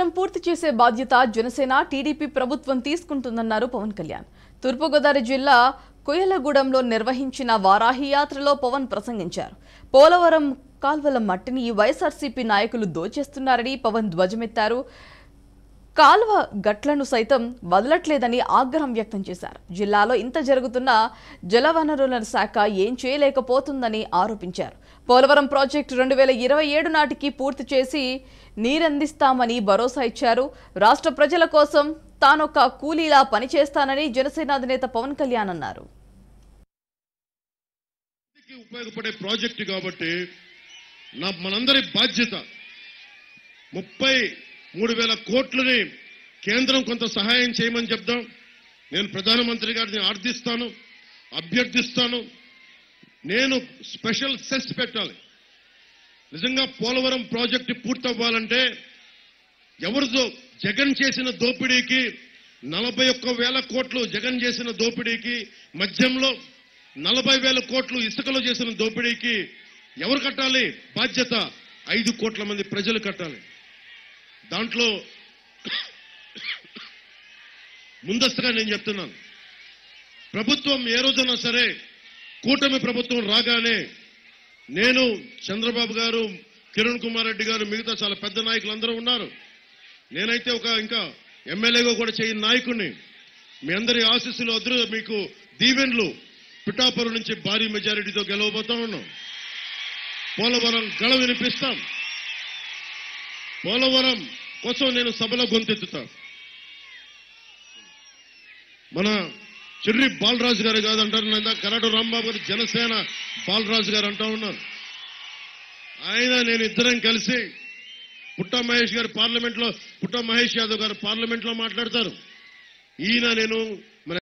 పోలవరం పూర్తి చేసే బాధ్యత జనసేన టీడీపీ ప్రభుత్వం తీసుకుంటుందన్నారు పవన్ కళ్యాణ్. తూర్పుగోదావరి జిల్లా కొయ్యలగూడెంలో నిర్వహించిన వారాహి యాత్రలో పవన్ ప్రసంగించారు. పోలవరం కాల్వల మట్టిని వైఎస్ఆర్సీపీ నాయకులు దోచేస్తున్నారని పవన్ ధ్వజమెత్తారు. కాల్వ గట్లను సైతం వదలట్లేదని ఆగ్రహం వ్యక్తం చేశారు. జిల్లాలో ఇంత జరుగుతున్నా జలవనరుల శాఖ ఏం చేయలేకపోతుందని ఆరోపించారు. పోలవరం ప్రాజెక్టు 2027 నాటికి పూర్తి చేసి నీరందిస్తామని భరోసా ఇచ్చారు. రాష్ట్ర ప్రజల కోసం తానొక కూలీలా పనిచేస్తానని జనసేన అధినేత పవన్ కళ్యాణ్ అన్నారు. ఉపయోగపడే ప్రాజెక్టు కాబట్టి మనందరి బాధ్యత 33,000 కోట్లని కేంద్రం కొంత సహాయం చేయమని చెప్దాం. నేను ప్రధానమంత్రి గారిని ఆర్థిస్తాను, అభ్యర్థిస్తాను. నేను స్పెషల్ సెస్ పెట్టాలి. నిజంగా పోలవరం ప్రాజెక్టు పూర్తవ్వాలంటే ఎవరిదో జగన్ చేసిన దోపిడీకి 41,000 కోట్లు జగన్ చేసిన దోపిడీకి మధ్యంలో 40,000 కోట్లు ఇసుకలో చేసిన దోపిడీకి ఎవరు కట్టాలి? బాధ్యత 5 కోట్ల మంది ప్రజలు కట్టాలి. దాంట్లో ముందస్తుగా నేను చెప్తున్నాను, ప్రభుత్వం ఏ రోజైనా సరే కూటమి ప్రభుత్వం రాగానే నేను, చంద్రబాబు గారు, కిరణ్ కుమార్ రెడ్డి గారు, మిగతా చాలా పెద్ద నాయకులు అందరూ ఉన్నారు. నేనైతే ఇంకా ఎమ్మెల్యేగా కూడా చేయని నాయకుడిని. మీ అందరి ఆశీస్సులు మీకు దీవెన్లు పిఠాపురం నుంచి భారీ మెజారిటీతో గెలవబోతా ఉన్నాం. పోలవరం గళ వినిపిస్తాం. పోలవరం కోసం నేను సభలో గొంతెత్తుతా. మన చిర్రి బాలరాజు గారు కాదంటారు, కరాడు రాంబాబు గారు జనసేన బాలరాజు గారు అంటా ఉన్నారు. ఆయన నేను ఇద్దరం కలిసి పుట్ట మహేష్ గారు పార్లమెంట్లో, పుట్ట మహేష్ యాదవ్ గారు పార్లమెంట్లో మాట్లాడతారు. ఈయన నేను